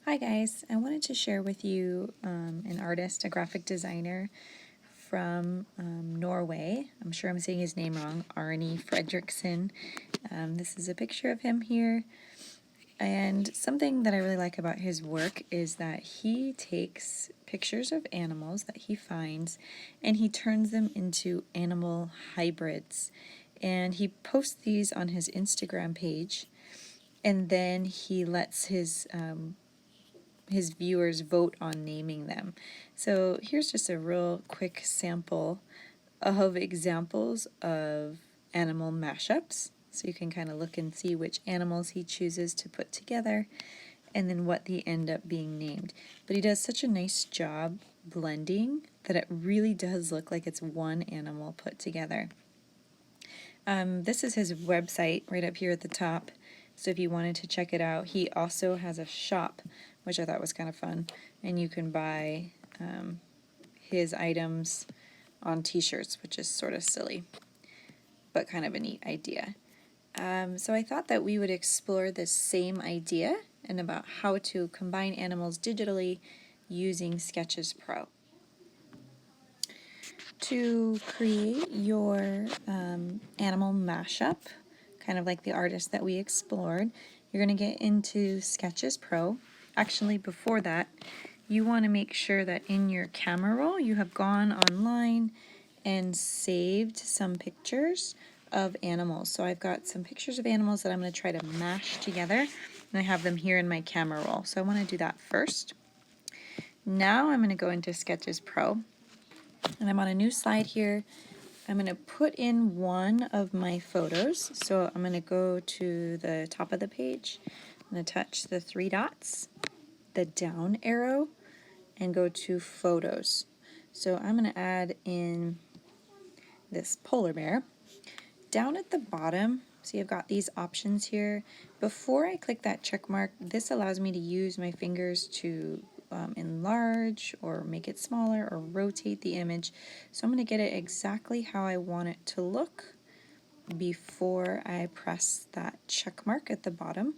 Hi guys, I wanted to share with you an artist, a graphic designer from Norway. I'm sure I'm saying his name wrong, Arne Fredriksson. This is a picture of him here. And something that I really like about his work is that he takes pictures of animals that he finds and he turns them into animal hybrids. And he posts these on his Instagram page, and then he lets his viewers vote on naming them. So here's just a real quick sample of examples of animal mashups. So you can kind of look and see which animals he chooses to put together and then what they end up being named. But he does such a nice job blending that it really does look like it's one animal put together. This is his website right up here at the top. So if you wanted to check it out, he also has a shop, which I thought was kind of fun. And you can buy his items on t-shirts, which is sort of silly, but kind of a neat idea. So I thought that we would explore this same idea and about how to combine animals digitally using Sketches Pro. To create your animal mashup, kind of like the artist that we explored, you're going to get into Sketches Pro. Actually, before that, you want to make sure that in your camera roll you have gone online and saved some pictures of animals. So I've got some pictures of animals that I'm going to try to mash together, and I have them here in my camera roll. So I want to do that first. Now I'm going to go into Sketches Pro. And I'm on a new slide here. I'm going to put in one of my photos. So I'm going to go to the top of the page. I'm going to touch the three dots, the down arrow, and go to Photos. So I'm going to add in this polar bear. Down at the bottom, see I've got these options here. Before I click that check mark, this allows me to use my fingers to enlarge or make it smaller or rotate the image. So I'm going to get it exactly how I want it to look before I press that check mark at the bottom.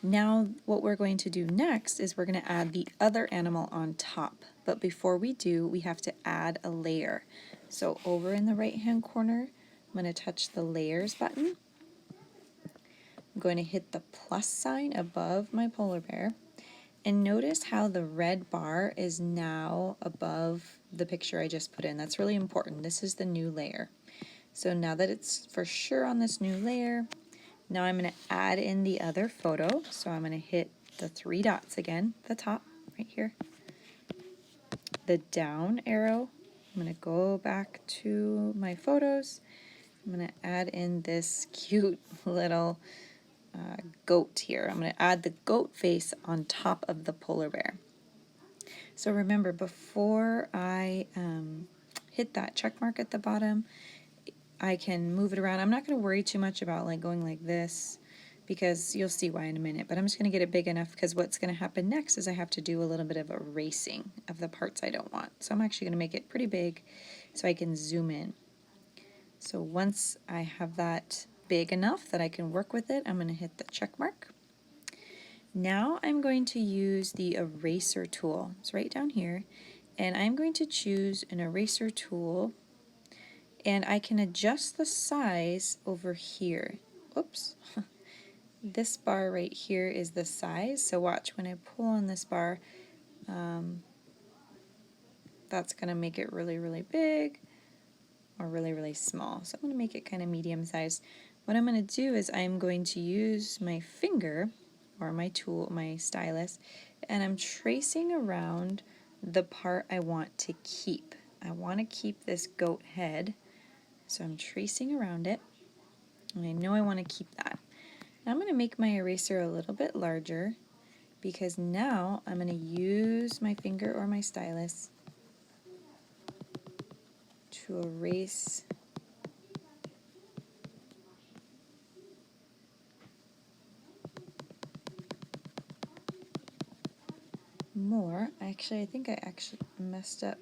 Now what we're going to do next is we're going to add the other animal on top. But before we do, we have to add a layer. So over in the right hand corner, I'm going to touch the layers button. I'm going to hit the plus sign above my polar bear. And notice how the red bar is now above the picture I just put in. That's really important. This is the new layer. So now that it's for sure on this new layer, now I'm going to add in the other photo. So I'm going to hit the three dots again, the top right here. The down arrow. I'm going to go back to my photos. I'm going to add in this cute little goat here. I'm going to add the goat face on top of the polar bear. So remember, before I hit that check mark at the bottom, I can move it around. I'm not going to worry too much about like going like this, because you'll see why in a minute, but I'm just going to get it big enough, because what's going to happen next is I have to do a little bit of erasing of the parts I don't want. So I'm actually going to make it pretty big so I can zoom in. So once I have that big enough that I can work with it, I'm going to hit the check mark. Now I'm going to use the eraser tool. It's right down here, and I'm going to choose an eraser tool, and I can adjust the size over here. Oops. This bar right here is the size, so watch when I pull on this bar, that's going to make it really, really big or really, really small. So I'm going to make it kind of medium sized. What I'm going to do is I'm going to use my finger or my tool, my stylus, and I'm tracing around the part I want to keep. I want to keep this goat head, so I'm tracing around it, and I know I want to keep that. Now I'm going to make my eraser a little bit larger, because now I'm going to use my finger or my stylus to erase more. Actually, I think I actually messed up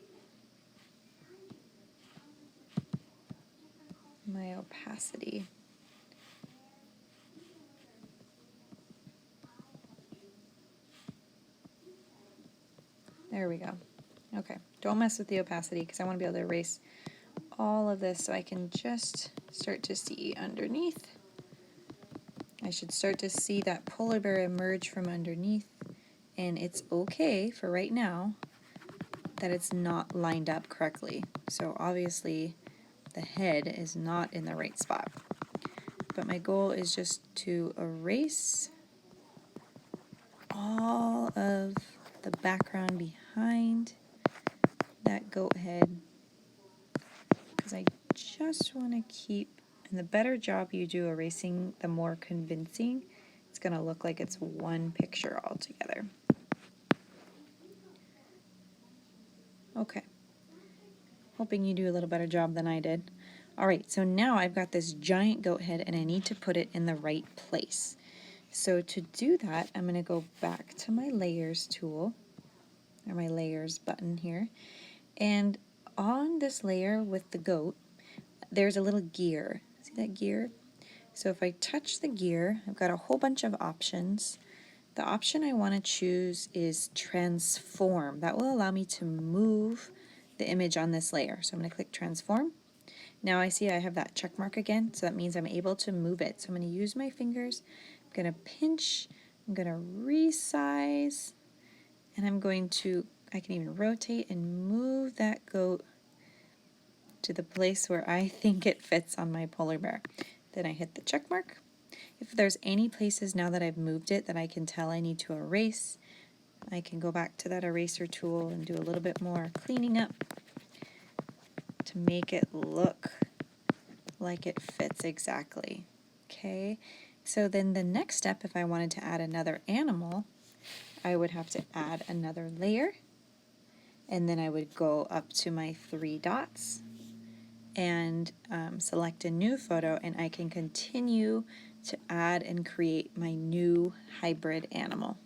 my opacity. There we go. Okay, don't mess with the opacity because I want to be able to erase all of this so I can just start to see underneath. I should start to see that polar bear emerge from underneath, and it's okay for right now that it's not lined up correctly. So obviously the head is not in the right spot. But my goal is just to erase all of the background behind that goat head, because I just want to keep, and the better job you do erasing, the more convincing it's going to look like it's one picture altogether. Okay, hoping you do a little better job than I did. Alright, so now I've got this giant goat head and I need to put it in the right place. So to do that, I'm going to go back to my layers tool, or my layers button here, and on this layer with the goat, there's a little gear. See that gear? So if I touch the gear, I've got a whole bunch of options. The option I want to choose is transform. That will allow me to move the image on this layer. So I'm going to click transform. Now I see I have that check mark again, so that means I'm able to move it. So I'm going to use my fingers, I'm going to pinch, I'm going to resize, and I'm going to, I can even rotate and move that goat to the place where I think it fits on my polar bear. Then I hit the check mark. If there's any places now that I've moved it that I can tell I need to erase, I can go back to that eraser tool and do a little bit more cleaning up to make it look like it fits exactly. Okay, so then the next step, if I wanted to add another animal, I would have to add another layer, and then I would go up to my 3 dots and select a new photo, and I can continue to add and create my new hybrid animal.